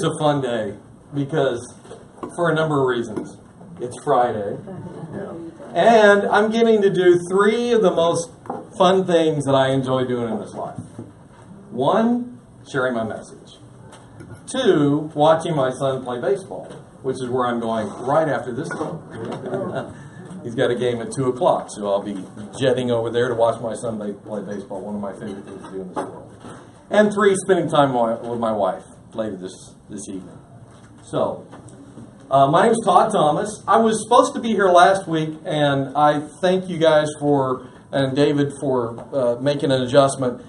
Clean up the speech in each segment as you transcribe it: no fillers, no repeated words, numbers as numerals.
is a fun day because, for a number of reasons. It's Friday. Yeah. And I'm getting to do 3 of the most fun things that I enjoy doing in this life. 1, sharing my message. 2, watching my son play baseball, which is where I'm going right after this one. He's got a game at 2 o'clock, so I'll be jetting over there to watch my son play baseball, one of my favorite things to do in this world. And 3, spending time with my wife later this evening. So, my name is Todd Thomas. I was supposed to be here last week, and I thank you guys and David for making an adjustment.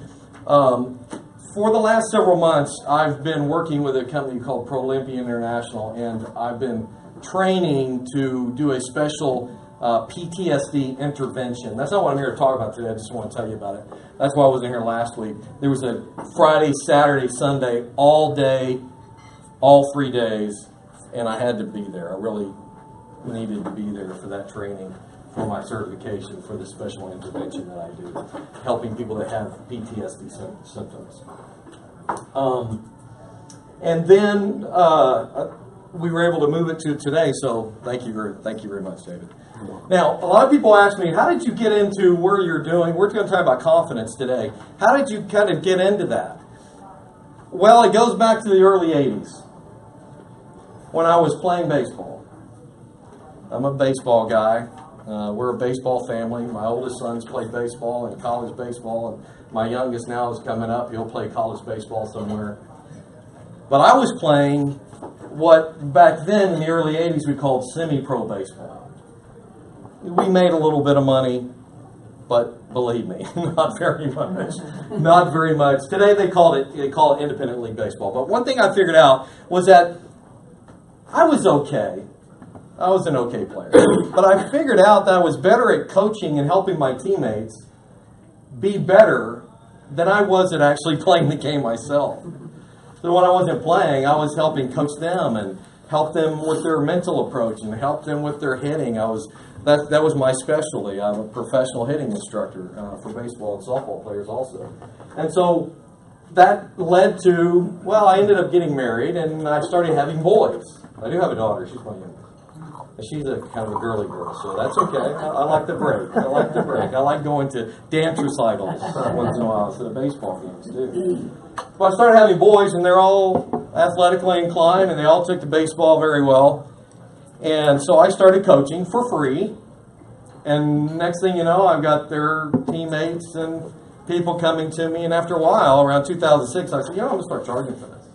For the last several months, I've been working with a company called Prolympia International, and I've been training to do a special PTSD intervention. That's not what I'm here to talk about today. I just want to tell you about it. That's why I wasn't here last week. There was a Friday, Saturday, Sunday, all day, all 3 days, and I had to be there. I really needed to be there for that training, for my certification for the special intervention that I do, helping people that have PTSD symptoms. And then we were able to move it to today, so thank you very much, David. Now, a lot of people ask me, how did you get into where you're doing? We're going to talk about confidence today. How did you kind of get into that? Well, it goes back to the early 80s when I was playing baseball. I'm a baseball guy. We're a baseball family. My oldest son's played baseball and college baseball, and my youngest now is coming up. He'll play college baseball somewhere. But I was playing what back then in the early 80s we called semi-pro baseball. We made a little bit of money, but believe me, not very much. Not very much. Today they call it independent league baseball. But one thing I figured out was that I was okay. I was an okay player. But I figured out that I was better at coaching and helping my teammates be better than I was at actually playing the game myself. So when I wasn't playing, I was helping coach them and help them with their mental approach and help them with their hitting. That was my specialty. I'm a professional hitting instructor for baseball and softball players also. And so that led to, well, I ended up getting married and I started having boys. I do have a daughter. She's my youngest. She's a kind of a girly girl, so that's okay. I like the break. I like going to dance recitals once in a while instead of baseball games, too. But I started having boys, and they're all athletically inclined, and they all took to baseball very well. And so I started coaching for free. And next thing you know, I've got their teammates and people coming to me. And after a while, around 2006, I said, I'm going to start charging for this.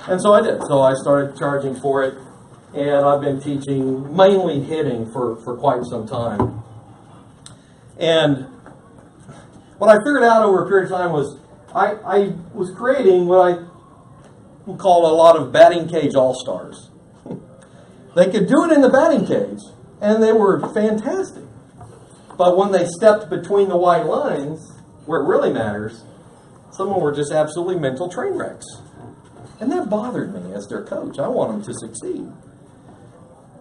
And so I did. So I started charging for it. And I've been teaching mainly hitting for quite some time. And what I figured out over a period of time was I was creating what I would call a lot of batting cage all-stars. They could do it in the batting cage, and they were fantastic. But when they stepped between the white lines, where it really matters, some of them were just absolutely mental train wrecks. And that bothered me as their coach. I want them to succeed.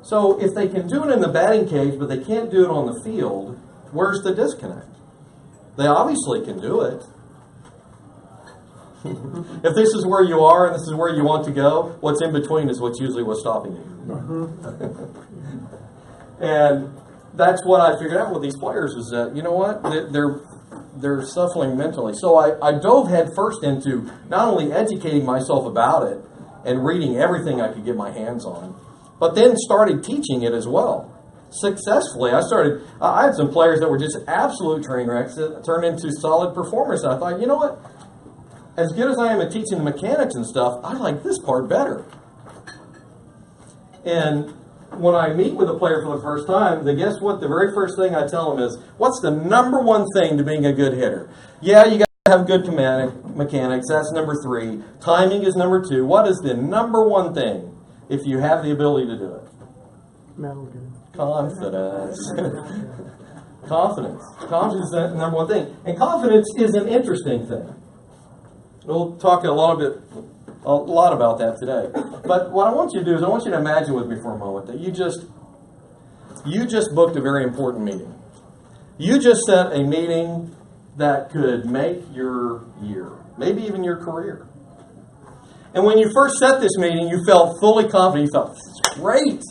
So if they can do it in the batting cage, but they can't do it on the field, where's the disconnect? They obviously can do it. If this is where you are and this is where you want to go, what's in between is what's stopping you. And that's what I figured out with these players is that, you know what, they're suffering mentally. So I dove headfirst into not only educating myself about it and reading everything I could get my hands on, but then started teaching it as well. Successfully, I had some players that were just absolute train wrecks that turned into solid performers. And I thought, you know what? As good as I am at teaching the mechanics and stuff, I like this part better. And when I meet with a player for the first time, guess what? The very first thing I tell them is, what's the number one thing to being a good hitter? Yeah, you got to have good mechanics. That's number 3. Timing is number 2. What is the number one thing if you have the ability to do it? Confidence. Confidence. Confidence is the number one thing. And confidence is an interesting thing. We'll talk a lot about that today. But what I want you to do is I want you to imagine with me for a moment that you just booked a very important meeting. You just set a meeting that could make your year, maybe even your career. And when you first set this meeting, you felt fully confident. You felt, this is great.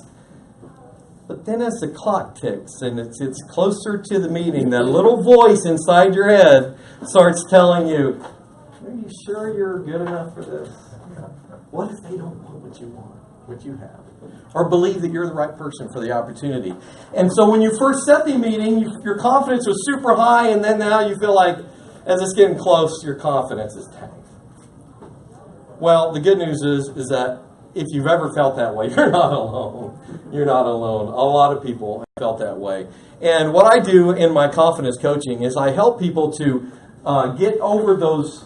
But then as the clock ticks and it's closer to the meeting, that little voice inside your head starts telling you, are you sure you're good enough for this? What if they don't want what you have? Or believe that you're the right person for the opportunity? And so when you first set the meeting, your confidence was super high, and then now you feel like, as it's getting close, your confidence is tanked. Well, the good news is that if you've ever felt that way, you're not alone. You're not alone. A lot of people have felt that way. And what I do in my confidence coaching is I help people to get over those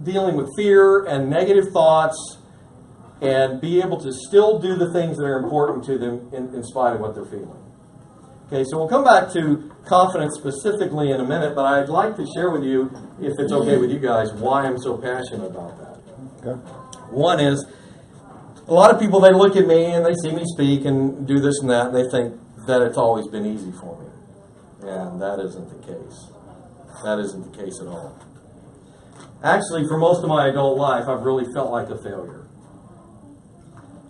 dealing with fear and negative thoughts and be able to still do the things that are important to them in spite of what they're feeling. Okay, so we'll come back to confidence specifically in a minute, but I'd like to share with you, if it's okay with you guys, why I'm so passionate about that. Okay. One is, a lot of people, they look at me and they see me speak and do this and that, and they think that it's always been easy for me. And that isn't the case. That isn't the case at all. Actually, for most of my adult life, I've really felt like a failure.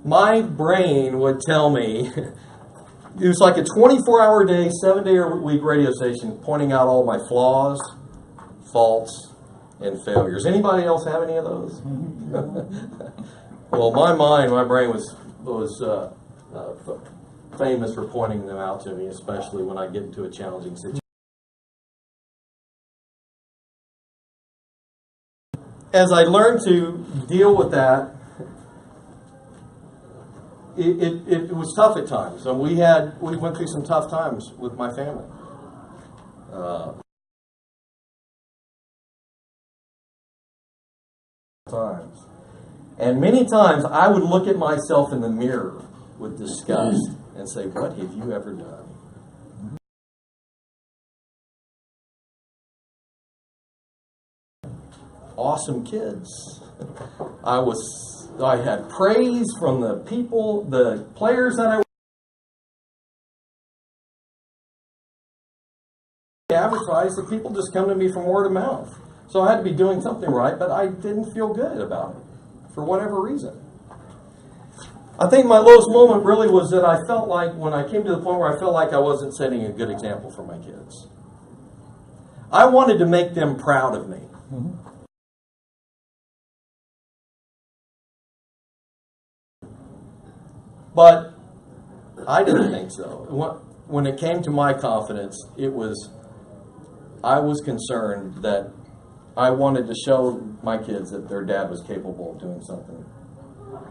My brain would tell me, it was like a 24-hour day, 7-day-a-week radio station pointing out all my flaws, faults, and failures. Anybody else have any of those? Well, my brain was famous for pointing them out to me, especially when I get into a challenging situation. As I learned to deal with that, it was tough at times. So we went through some tough times with my family. And many times I would look at myself in the mirror with disgust and say, what have you ever done? Awesome kids. I had praise from the people, the players that I advertised, that people just come to me from word of mouth. So I had to be doing something right, but I didn't feel good about it for whatever reason. I think my lowest moment really was that I felt like, when I came to the point where I felt like I wasn't setting a good example for my kids. I wanted to make them proud of me. Mm-hmm. But I didn't think so. When it came to my confidence, I was concerned that I wanted to show my kids that their dad was capable of doing something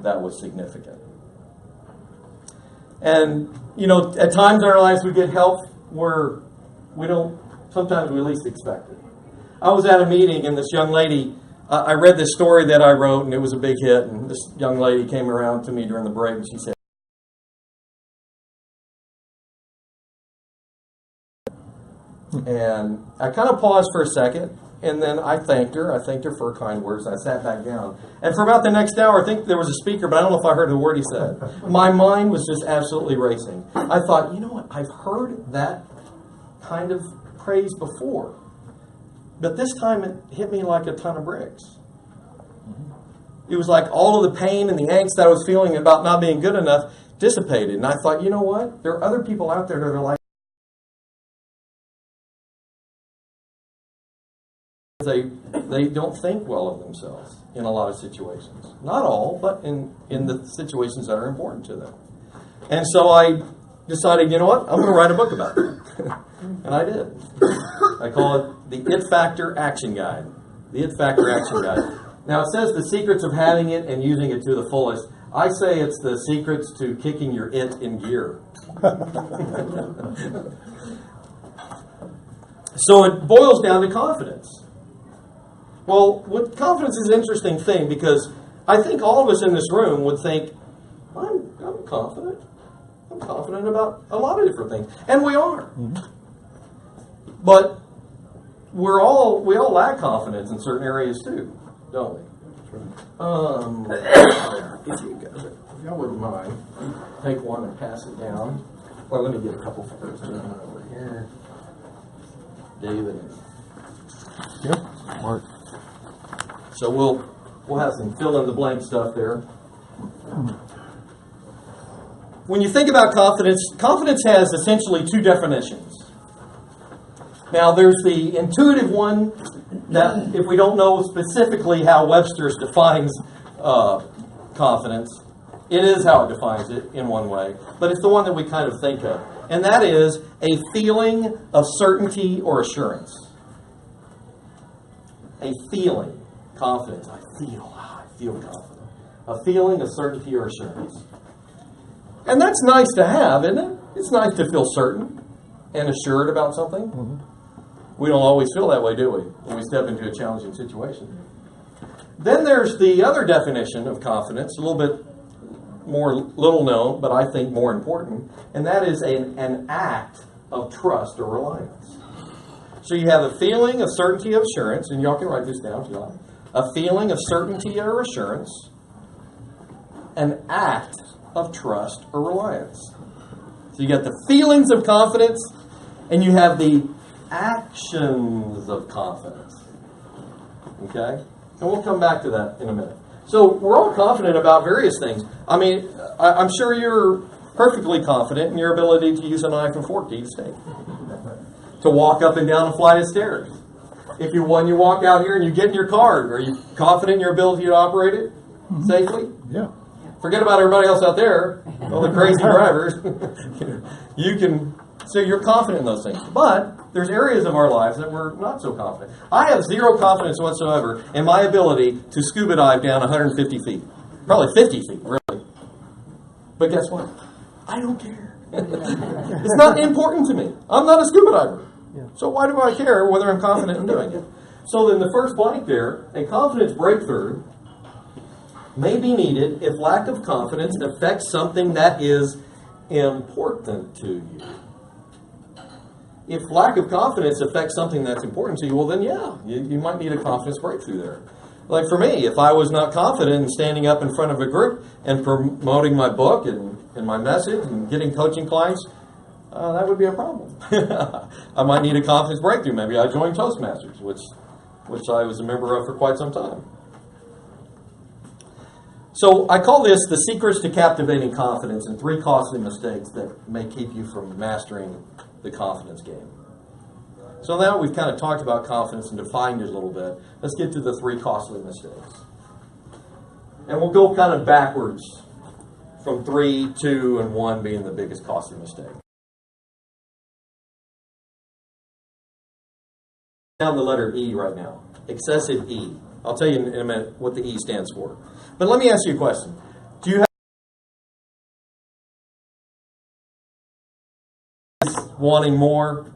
that was significant. And, at times in our lives we get help where sometimes we least expect it. I was at a meeting and this young lady, I read this story that I wrote and it was a big hit, and this young lady came around to me during the break and she said, and I kind of paused for a second, and then I thanked her. I thanked her for her kind words. I sat back down. And for about the next hour, I think there was a speaker, but I don't know if I heard the word he said. My mind was just absolutely racing. I thought, you know what? I've heard that kind of praise before. But this time it hit me like a ton of bricks. It was like all of the pain and the angst that I was feeling about not being good enough dissipated. And I thought, you know what? There are other people out there that are like, they don't think well of themselves in a lot of situations. Not all, but in the situations that are important to them. And so I decided, you know what? I'm going to write a book about it. And I did. I call it the It Factor Action Guide. The It Factor Action Guide. Now it says the secrets of having it and using it to the fullest. I say it's the secrets to kicking your it in gear. So it boils down to confidence. Well, confidence is an interesting thing because I think all of us in this room would think, I'm confident. I'm confident about a lot of different things. And we are. Mm-hmm. But we all lack confidence in certain areas too, don't we? If y'all wouldn't mind, take one and pass it down. Well, let me get a couple first. Over here. David. Yep, Mark. So we'll We'll have some fill-in-the-blank stuff there. When you think about confidence, confidence has essentially two definitions. Now, there's the intuitive one that, if we don't know specifically how Webster's defines confidence, it is how it defines it in one way, but it's the one that we kind of think of. And that is a feeling of certainty or assurance. A feeling, confidence. I feel confident. A feeling of certainty or assurance. And that's nice to have, isn't it? It's nice to feel certain and assured about something. Mm-hmm. We don't always feel that way, do we? When we step into a challenging situation. Then there's the other definition of confidence, a little bit more little known, but I think more important, and that is an act of trust or reliance. So you have a feeling of certainty or assurance, and y'all can write this down if you like. A feeling of certainty or assurance, an act of trust or reliance. So you got the feelings of confidence, and you have the actions of confidence. Okay? And we'll come back to that in a minute. So we're all confident about various things. I mean, I'm sure you're perfectly confident in your ability to use a knife and fork to eat a steak. To walk up and down a flight of stairs. When you walk out here and you get in your car, are you confident in your ability to operate it safely? Yeah. Forget about everybody else out there, all the crazy drivers. So you're confident in those things. But there's areas of our lives that we're not so confident. I have zero confidence whatsoever in my ability to scuba dive down 150 feet. Probably 50 feet, really. But guess what? I don't care. It's not important to me. I'm not a scuba diver. So why do I care whether I'm confident in doing it? So then the first blank there, a confidence breakthrough may be needed if lack of confidence affects something that is important to you. If lack of confidence affects something that's important to you, well then yeah, you might need a confidence breakthrough there. Like for me, if I was not confident in standing up in front of a group and promoting my book and my message and getting coaching clients, that would be a problem. I might need a confidence breakthrough. Maybe I joined Toastmasters, which I was a member of for quite some time. So I call this the secrets to captivating confidence and 3 costly mistakes that may keep you from mastering the confidence game. So now we've kind of talked about confidence and defined it a little bit. Let's get to the 3 costly mistakes. And we'll go kind of backwards from 3, 2, and 1 being the biggest costly mistake. Down the letter E right now. Excessive E. I'll tell you in a minute what the E stands for. But let me ask you a question. Do you have wanting more?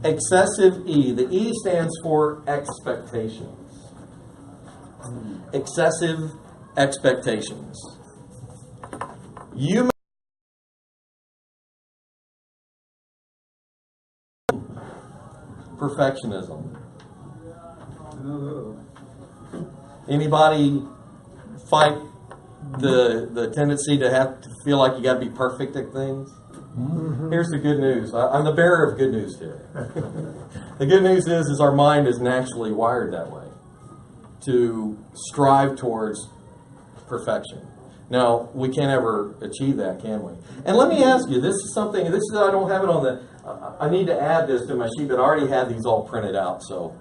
Excessive E. The E stands for expectations. Excessive expectations. You may perfectionism. Anybody fight the tendency to have to feel like you got to be perfect at things? Mm-hmm. Here's the good news. I'm the bearer of good news today. The good news is our mind is naturally wired that way, to strive towards perfection. Now, we can't ever achieve that, can we? And let me ask you, I don't have it on the, I need to add this to my sheet, but I already had these all printed out, so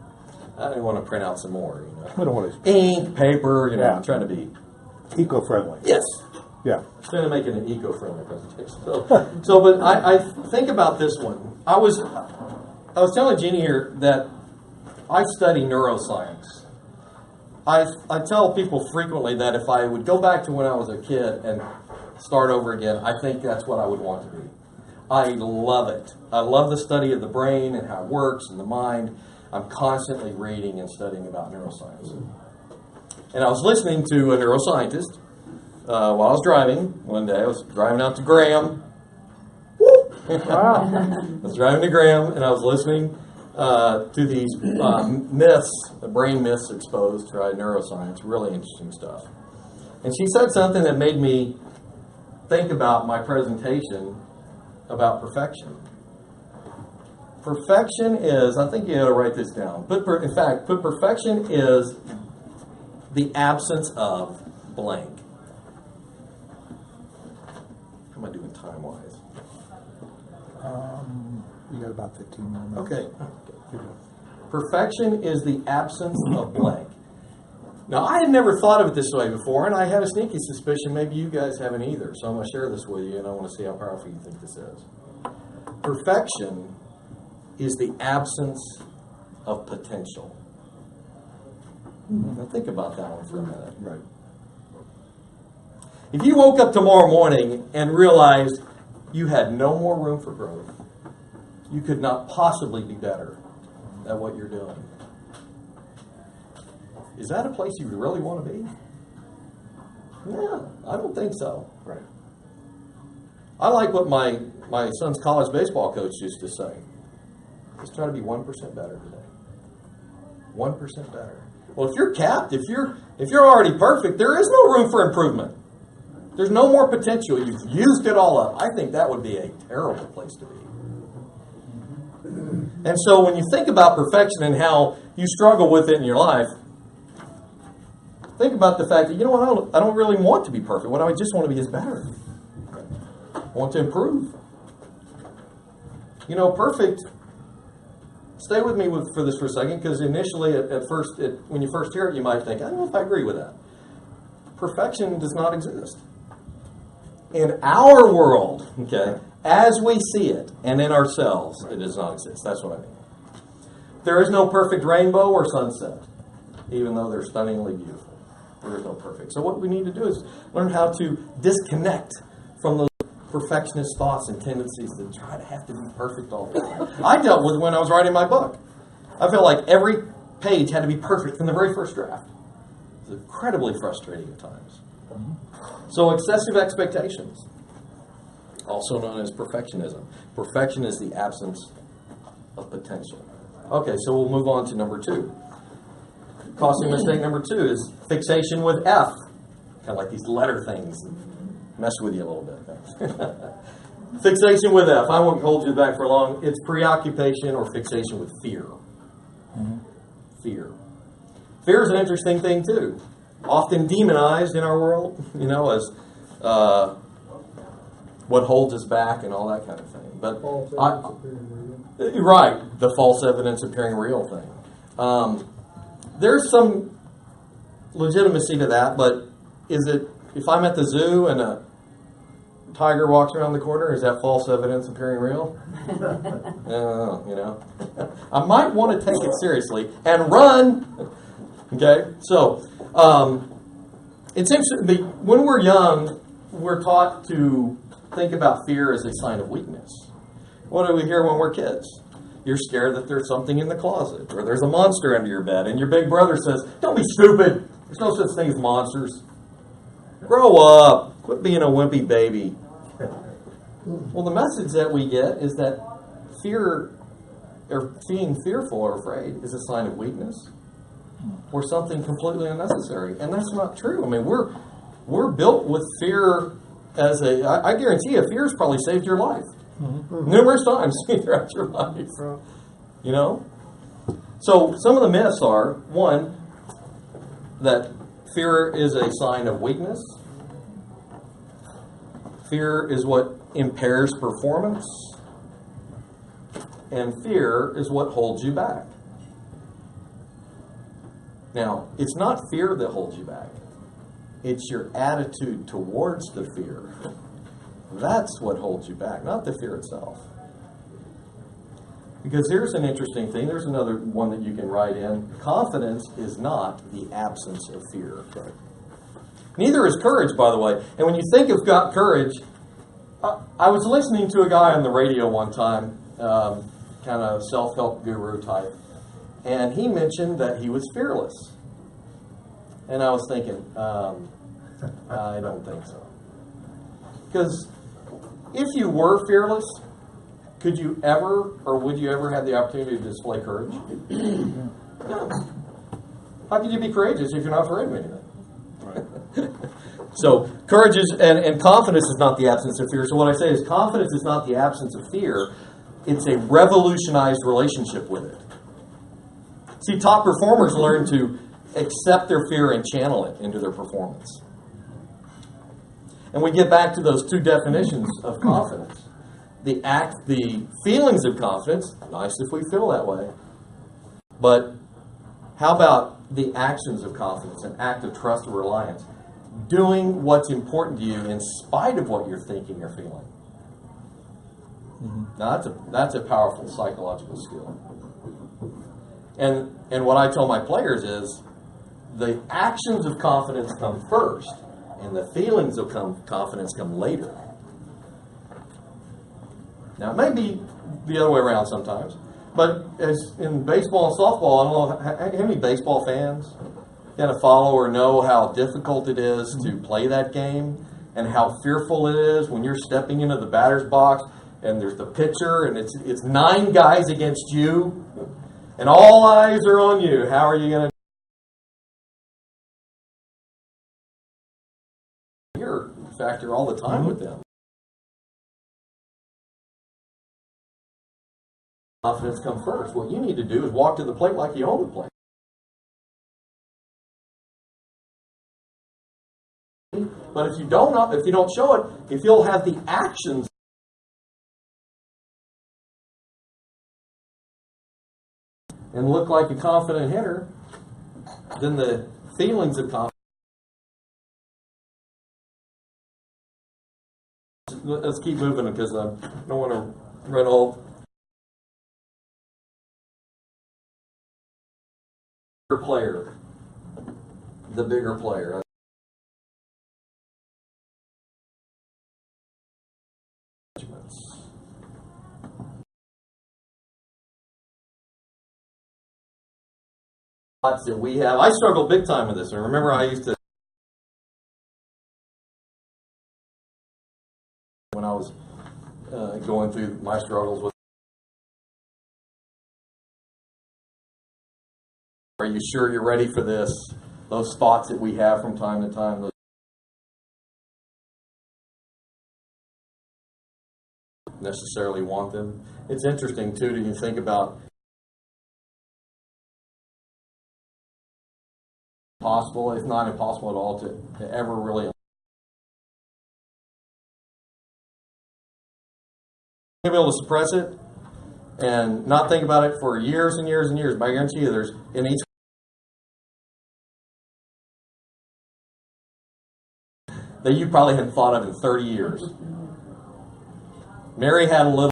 I didn't want to print out some more. We don't want to. Ink, paper, I'm trying to be eco-friendly. Yes. Yeah. I'm trying to make it an eco-friendly presentation. But I think about this one. I was telling Jeannie here that I study neuroscience. I tell people frequently that if I would go back to when I was a kid and start over again, I think that's what I would want to be. I love it. I love the study of the brain and how it works and the mind. I'm constantly reading and studying about neuroscience. And I was listening to a neuroscientist while I was driving one day. I was driving out to Graham. Wow. I was driving to Graham, and I was listening to these myths, the brain myths exposed by neuroscience, really interesting stuff. And she said something that made me think about my presentation about perfection. Perfection is, I think you ought to write this down. Perfection is the absence of blank. How am I doing time-wise? You got about 15 more minutes. Okay. Perfection is the absence of blank. Now, I had never thought of it this way before, and I have a sneaky suspicion maybe you guys haven't either. So I'm going to share this with you, and I want to see how powerful you think this is. Perfection is the absence of potential. Now, think about that one for a minute. Right. If you woke up tomorrow morning and realized you had no more room for growth, you could not possibly be better at what you're doing. Is that a place you really want to be? Yeah, I don't think so. Right. I like what my son's college baseball coach used to say. Let's try to be 1% better today. 1% better. Well, if you're capped, if you're already perfect, there is no room for improvement. There's no more potential. You've used it all up. I think that would be a terrible place to be. And so when you think about perfection and how you struggle with it in your life, think about the fact that, you know what, I don't really want to be perfect. What I just want to be is better. I want to improve. You know, perfect, stay with me for this for a second, because initially, at first, when you first hear it, you might think, I don't know if I agree with that. Perfection does not exist. In our world, okay, as we see it, and in ourselves, it does not exist. That's what I mean. There is no perfect rainbow or sunset, even though they're stunningly beautiful. There is no perfect. So what we need to do is learn how to disconnect from those perfectionist thoughts and tendencies that try to have to be perfect all the time. I dealt with when I was writing my book. I felt like every page had to be perfect from the very first draft. It's incredibly frustrating at times. So excessive expectations, also known as perfectionism. Perfection is the absence of potential. Okay, so we'll move on to number 2. Costly mistake number 2 is fixation with F. Kind of like these letter things mess with you a little bit. Fixation with F. I won't hold you back for long. It's preoccupation or fixation with fear. Fear. Fear is an interesting thing too. Often demonized in our world, you know, as what holds us back and all that kind of thing. But right, the false evidence appearing real thing. There's some legitimacy to that, but is it, if I'm at the zoo and a tiger walks around the corner, is that false evidence appearing real? You know, I might want to take it seriously and run. Okay, so it's interesting. When we're young, we're taught to think about fear as a sign of weakness. What do we hear when we're kids? You're scared that there's something in the closet, or there's a monster under your bed, and your big brother says, "Don't be stupid. There's no such thing as monsters. Grow up. Quit being a wimpy baby." Well, the message that we get is that fear, or being fearful or afraid, is a sign of weakness or something completely unnecessary, and that's not true. I mean, we're built with fear as a. I guarantee you, fear has probably saved your life numerous times throughout your life. You know, so some of the myths are: 1, that fear is a sign of weakness. Fear is what impairs performance, and fear is what holds you back. Now, it's not fear that holds you back. It's your attitude towards the fear. That's what holds you back, not the fear itself. Because here's an interesting thing. There's another one that you can write in. Confidence is not the absence of fear. Right. Neither is courage, by the way. And when you think of courage, I was listening to a guy on the radio one time, kind of self-help guru type, and he mentioned that he was fearless. And I was thinking, I don't think so. Because if you were fearless, could you ever, or would you ever have the opportunity to display courage? No. How could you be courageous if you're not afraid of anything? Right. So courage is, and confidence is not the absence of fear. So what I say is confidence is not the absence of fear. It's a revolutionized relationship with it. See, top performers learn to accept their fear and channel it into their performance. And we get back to those two definitions of confidence. The feelings of confidence, nice if we feel that way. But how about the actions of confidence, an act of trust or reliance? Doing what's important to you in spite of what you're thinking or feeling. Now that's a powerful psychological skill. And what I tell my players is the actions of confidence come first, and the feelings of confidence come later. Now, it may be the other way around sometimes, but as in baseball and softball, I don't know how many baseball fans kind of follow or know how difficult it is to play that game and how fearful it is when you're stepping into the batter's box and there's the pitcher and it's 9 guys against you and all eyes are on you. How are you going to factor all the time with them? Confidence come first. What you need to do is walk to the plate like you own the plate. But if you don't show it, if you'll have the actions and look like a confident hitter, then the feelings of confidence. Let's keep moving because I don't want to run all. Player, the bigger player. Thoughts that we have. I struggle big time with this. And remember, I used to, when I was going through my struggles with. Are you sure you're ready for this? Those thoughts that we have from time to time. Necessarily want them. It's interesting too to think about possible, if not impossible at all, to ever really be able to suppress it and not think about it for years and years and years. But I guarantee you, there's in each that you probably hadn't thought of in 30 years. Mary had a little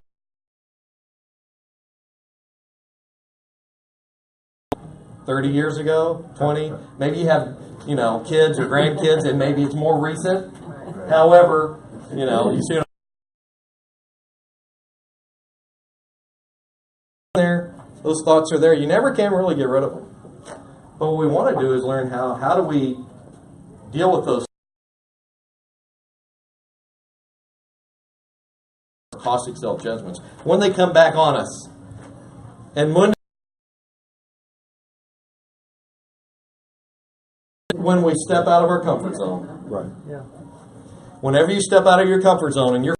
30 years ago, 20. Maybe you have, kids or grandkids, and maybe it's more recent. However, you see there, those thoughts are there. You never can really get rid of them. But what we want to do is learn how do we deal with those caustic self-judgments when they come back on us. And when we step out of our comfort zone. Right. Yeah. Whenever you step out of your comfort zone and you're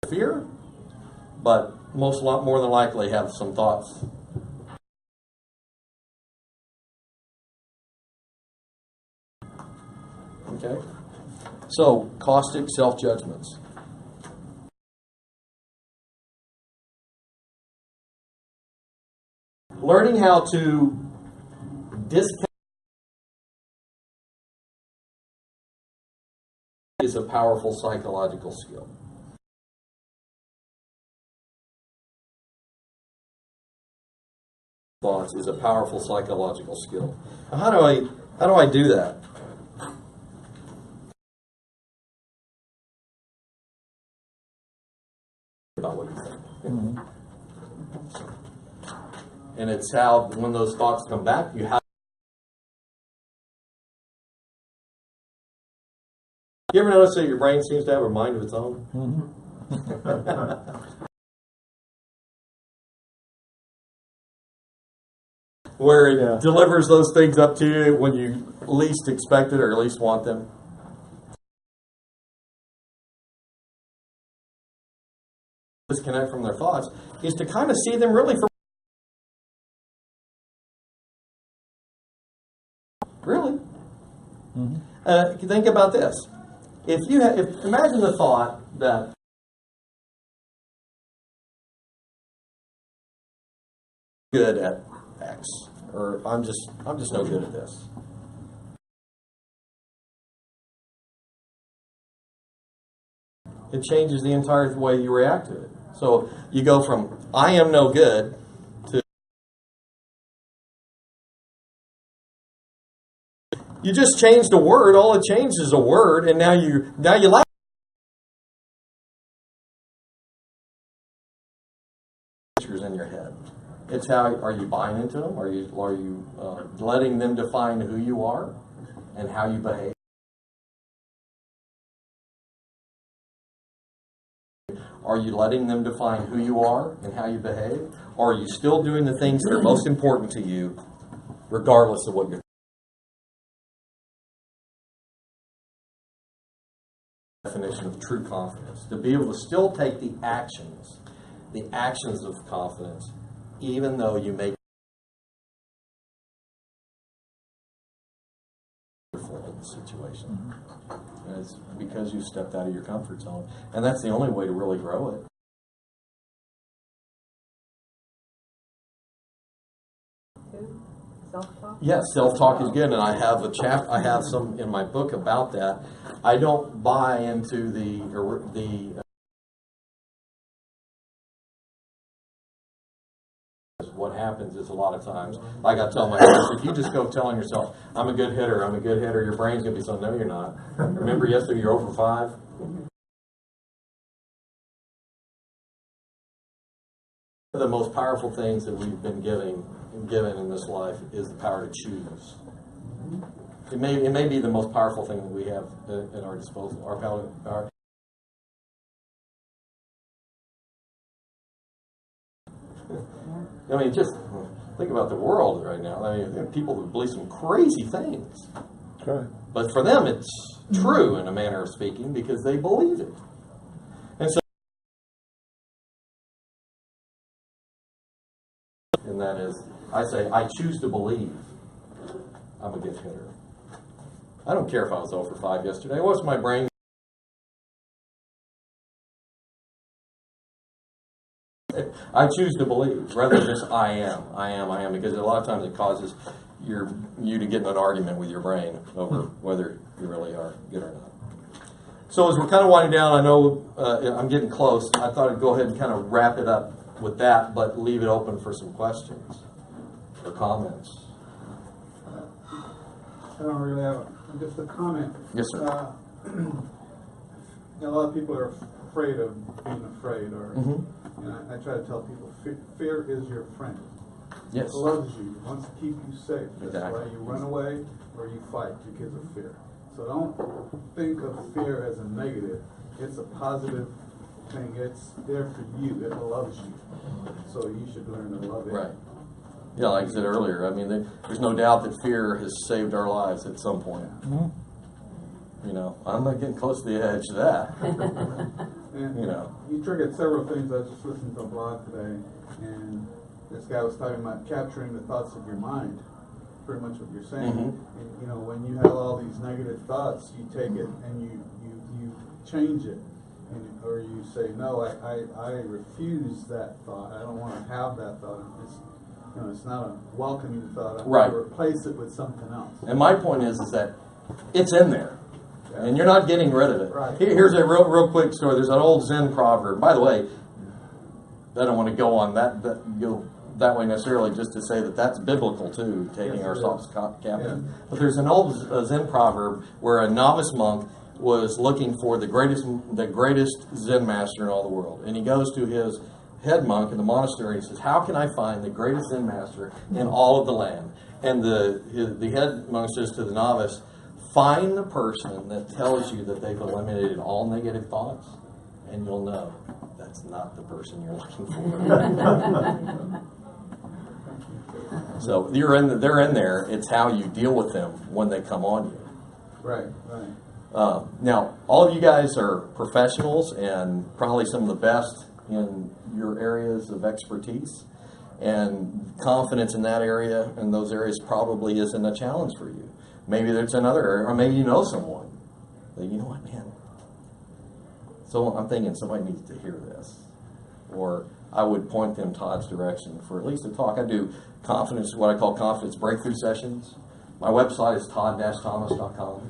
fear, but more than likely have some thoughts. Okay? So, caustic self-judgments. Learning how to discount is a powerful psychological skill. Thoughts is a powerful psychological skill. Now, how do I do that? About what you think. And it's how, when those thoughts come back, you ever notice that your brain seems to have a mind of its own? Where it delivers those things up to you when you least expect it or at least want them. Disconnect from their thoughts is to kind of see them really for Think about this. If imagine the thought that good at X, or I'm just no good at this. It changes the entire way you react to it. So you go from I am no good to you just changed a word. All it changed is a word, and now you laugh. Pictures in your head. It's how are you buying into them? Are you letting them define who you are and how you behave? Are you letting them define who you are and how you behave? Or are you still doing the things that are most important to you, regardless of what you're definition of true confidence? To be able to still take the actions of confidence, even though you make in the situation. And it's because you stepped out of your comfort zone. And that's the only way to really grow it. Self-talk? Yes, self-talk is good, and I have some in my book about that. I don't buy into what happens is a lot of times, like I tell my kids, if you just go telling yourself, I'm a good hitter, your brain's going to be so, no, you're not. Remember yesterday you're 0 for 5? One of the most powerful things that we've been given in this life is the power to choose. It may be the most powerful thing that we have at our disposal. Our power. I mean, just think about the world right now. I mean, people who believe some crazy things. Right. But for them, it's true in a manner of speaking because they believe it. And that is, I say, I choose to believe I'm a good hitter. I don't care if I was 0 for 5 yesterday. What's my brain? I choose to believe rather than just I am, because a lot of times it causes you to get in an argument with your brain over whether you really are good or not. So as we're kind of winding down, I know I'm getting close. I thought I'd go ahead and kind of wrap it up with that, but leave it open for some questions or comments. I don't really have just a comment. Yes, sir. A lot of people are afraid of being afraid, or I try to tell people, fear is your friend. Yes. It loves you, wants to keep you safe. That's Exactly. why you run away or you fight, because of fear. So don't think of fear as a negative. It's a positive thing. It's there for you. It loves you. So you should learn to love it. Right. Yeah, like I said earlier, I mean, there's no doubt that fear has saved our lives at some point. You know, I'm not getting close to the edge of that. And you know. You triggered several things. I was just listening to a blog today, and this guy was talking about capturing the thoughts of your mind. Pretty much what you're saying. And you know, when you have all these negative thoughts, you take it and you change it, or you say, no, I refuse that thought. I don't want to have that thought. It's not a welcoming thought. I want to replace it with something else. And my point is that it's in there. And you're not getting rid of it. Right. Here's a real quick story. There's an old Zen proverb. By the way, I don't want to go on go that way necessarily, just to say that that's biblical too, taking our thoughts captive. But there's an old Zen proverb where a novice monk was looking for the greatest Zen master in all the world, and he goes to his head monk in the monastery and says, "How can I find the greatest Zen master in all of the land?" And the head monk says to the novice, "Find the person that tells you that they've eliminated all negative thoughts, and you'll know that's not the person you're looking for." So they're in there. It's how you deal with them when they come on you. Right. Now, all of you guys are professionals and probably some of the best in your areas of expertise. And confidence in that area and those areas probably isn't a challenge for you. maybe there's another area, or maybe you know someone. That, you know what, man? So I'm thinking somebody needs to hear this. Or I would point them Todd's direction for at least a talk. I do confidence, what I call confidence breakthrough sessions. My website is todd-thomas.com.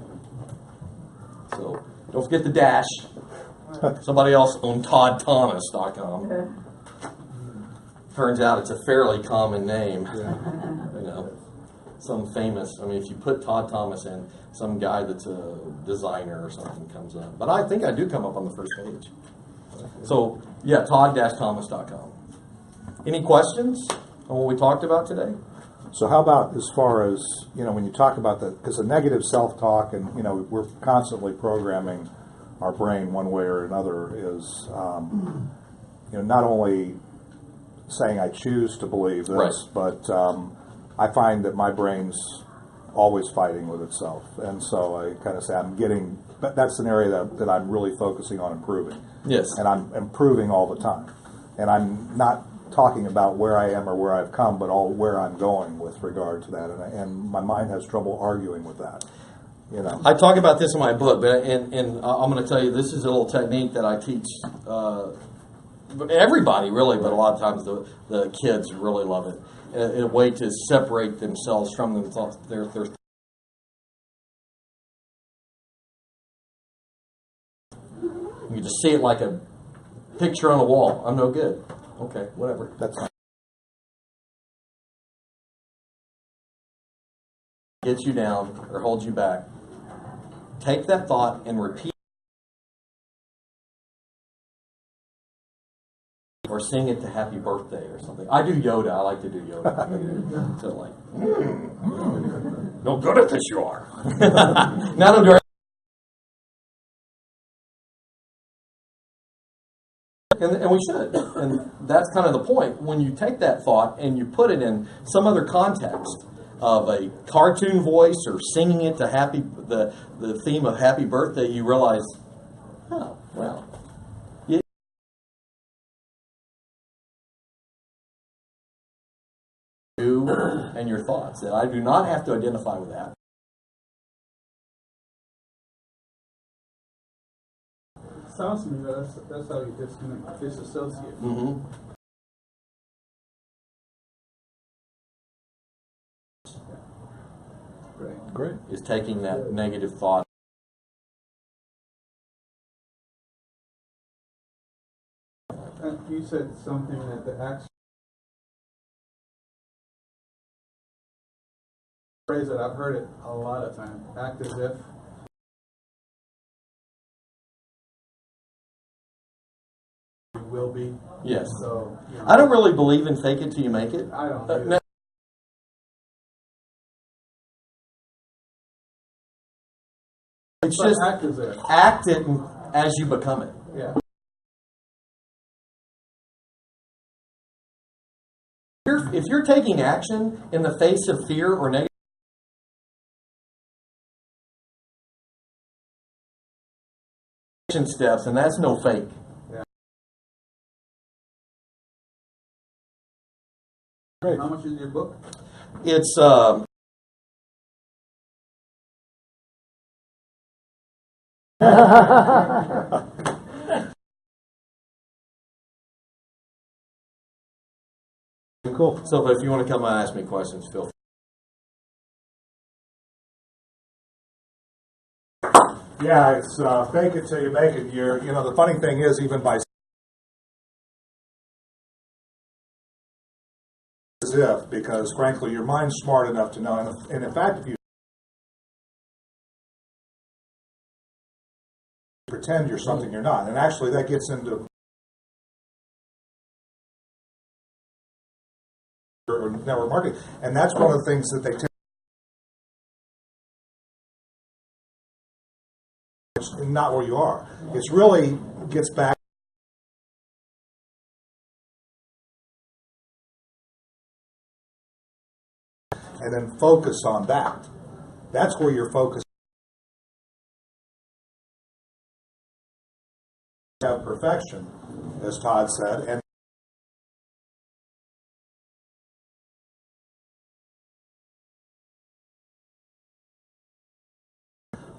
So don't forget the dash. Somebody else on toddthomas.com. Turns out it's a fairly common name. You know, some famous, I mean, if you put Todd Thomas in, some guy that's a designer or something comes up. But I think I do come up on the first page. So, yeah, todd-thomas.com. Any questions on what we talked about today? So how about as far as, you know, when you talk about because the negative self-talk and, you know, we're constantly programming our brain one way or another is, you know, not only saying I choose to believe this, Right. but I find that my brain's always fighting with itself. And so I kind of say that's an area that I'm really focusing on improving. Yes. And I'm improving all the time. And I'm not talking about where I am or where I've come, but where I'm going with regard to that. And my mind has trouble arguing with that. You know. I talk about this in my book, but and I'm going to tell you, this is a little technique that I teach everybody, really, but a lot of times the kids really love it. In a way to separate themselves from themselves. You just see it like a picture on a wall. I'm no good. Okay, whatever. That's fine. Gets you down or holds you back. Take that thought and repeat or sing it to happy birthday or something. I do Yoda. I like to do Yoda. So like, no good at this you are. Now I'm doing. And we should. And that's kind of the point. When you take that thought and you put it in some other context of a cartoon voice or singing it to the theme of happy birthday, you realize, oh, well. You and your thoughts. That I do not have to identify with that. Sounds to me that's how you disassociate. Mm-hmm. Great. Is taking that negative thought. You said something that the action phrase that I've heard it a lot of times. Act as if. You will be. Yes. So you know, I don't really believe in fake it till you make it. I don't. No, it's but just act as if. act it as you become it. Yeah. If you're taking action in the face of fear or negative action steps, and that's no fake. Yeah. Great. How much is your book? It's Cool. so. But if you want to come and ask me questions, feel free. Yeah, it's fake it till you make it. You know, the funny thing is, even by as if, because frankly, your mind's smart enough to know, and in fact, if you pretend you're something you're not, and actually that gets into network marketing, and that's one of the things that they tell. It's not where you are. It's really gets back. And then focus on that. That's where your focus. Have perfection, as Todd said, and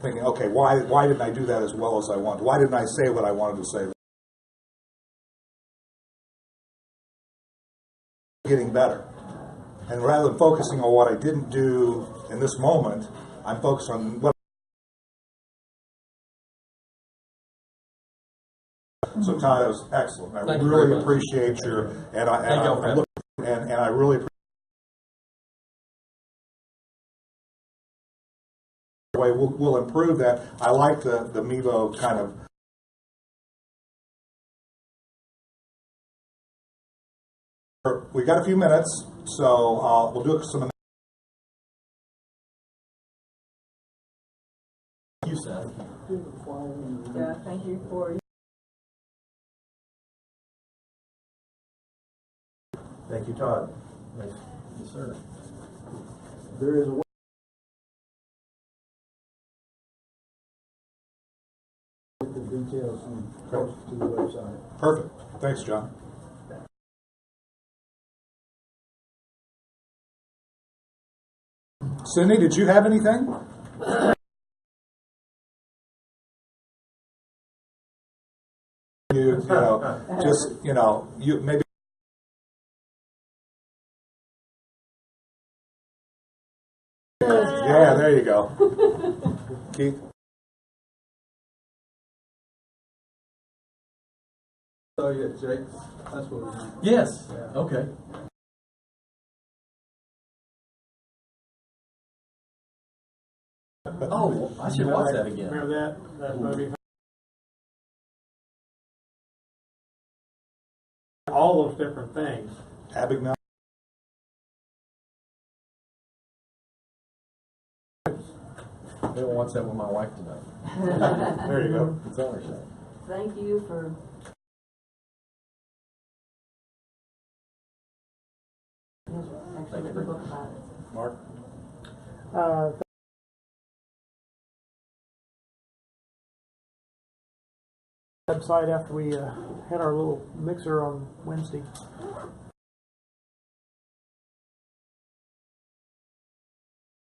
thinking, okay, why didn't I do that as well as I wanted? Why didn't I say what I wanted to say? Getting better. And rather than focusing on what I didn't do in this moment, I'm focused on what. So Todd, that was excellent. I really appreciate your, and I really appreciate the way we'll improve that. I like the Mevo kind of. We got a few minutes, so we'll do some. You said. Yeah, thank you for. Thank you, Todd. Yes, sir. There is a the details and post to the website. Perfect. Thanks, John. Cindy, did you have anything? You maybe. Yeah, there you go. Keith? So yeah, Jake, that's what we need. Yes. Yeah. Okay. Oh, I should watch that again. Remember that movie? All those different things. Abagnale? Maybe I'll watch that with my wife tonight. There you go. It's on her show. Thank you for. Actually, written a book about it. Mark? Website after we had our little mixer on Wednesday.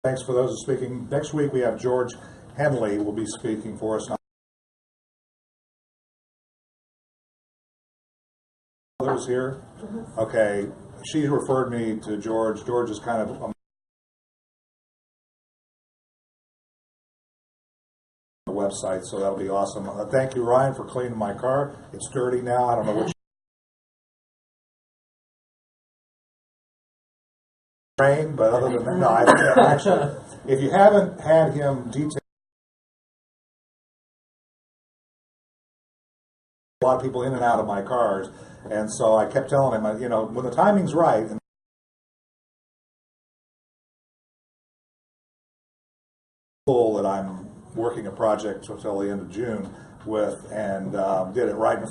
Thanks for those speaking. Next week we have George Henley will be speaking for us. Others here? Okay. She referred me to George. George is kind of a website, so that'll be awesome. Thank you, Ryan, for cleaning my car. It's dirty now. I don't know which train, but other than that, no. Actually, if you haven't had him detail, a lot of people in and out of my cars, and so I kept telling him, when the timing's right. And that I'm working a project until the end of June with, and did it right in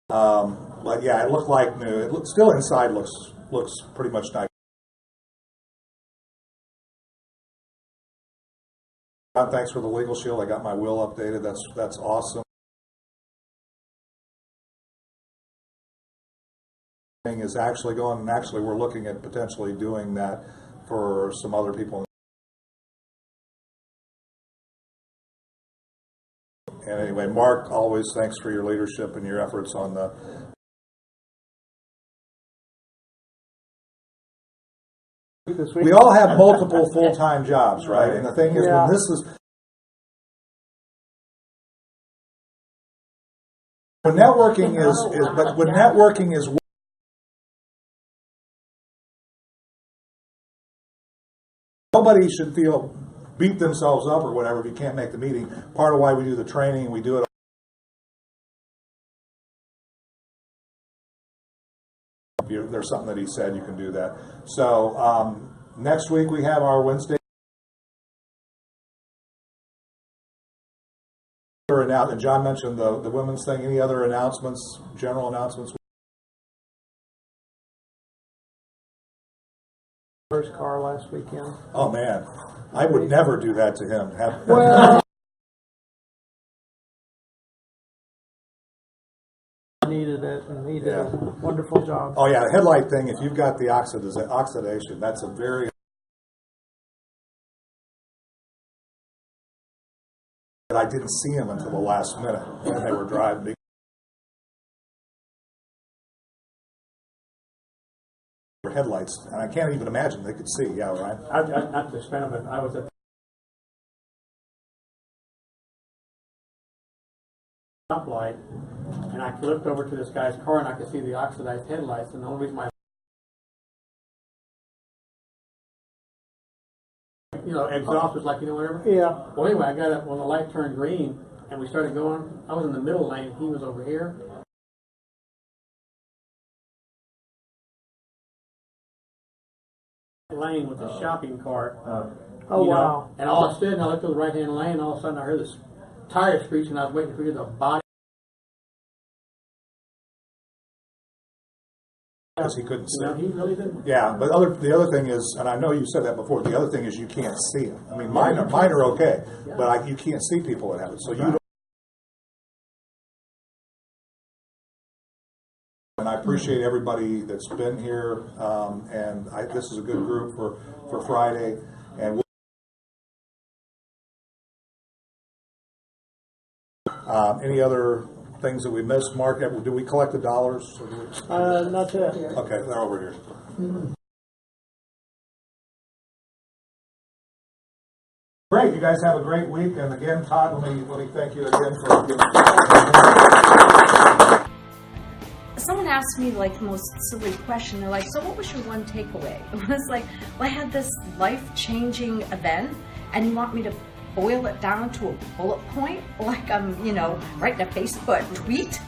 but yeah, it looked like new. It still inside looks pretty much nice. Thanks for the legal shield. I got my will updated. That's awesome. Is actually going, and actually we're looking at potentially doing that for some other people. And anyway, Mark, always thanks for your leadership and your efforts on the. We all have multiple full-time jobs, right? And the thing is, when this is. When networking when networking is. Nobody should beat themselves up or whatever if you can't make the meeting. Part of why we do the training, we do it. There's something that he said, you can do that. So next week we have our Wednesday. And John mentioned the women's thing. Any other announcements, general announcements? First car last weekend. Oh man, I would never do that to him. Well, needed it, and he did Yeah. a wonderful job. Oh yeah, the headlight thing, if you've got the oxidation, that's a very, but I didn't see him until the last minute when they were driving. Headlights, and I can't even imagine they could see. Yeah, right. Not to spend them, I was at the stoplight, and I looked over to this guy's car, and I could see the oxidized headlights, and the only reason my exhaust was like, whatever. Yeah. Well, anyway, I got up when the light turned green, and we started going. I was in the middle lane, he was over here. Lane with the shopping cart. Oh, wow. And all I stood and I looked to the right hand lane, and all of a sudden I heard this tire screech, and I was waiting to hear the body. Because he couldn't see. He really didn't. Yeah, but the other thing is, and I know you said that before. The other thing is you can't see them. I mean, mine are okay, but you can't see people that have it. So you don't. And I appreciate everybody that's been here, and this is a good group for Friday. And any other things that we missed, Mark? Did we collect the dollars? Not yet. Okay, they're over here. Great, you guys have a great week. And again, Todd, let me thank you again for giving. Someone asked me like the most silly question. They're like, so what was your one takeaway? It was like, well, I had this life-changing event, and you want me to boil it down to a bullet point, like I'm, writing a Facebook tweet?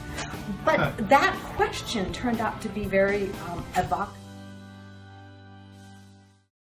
But that question turned out to be very evocative.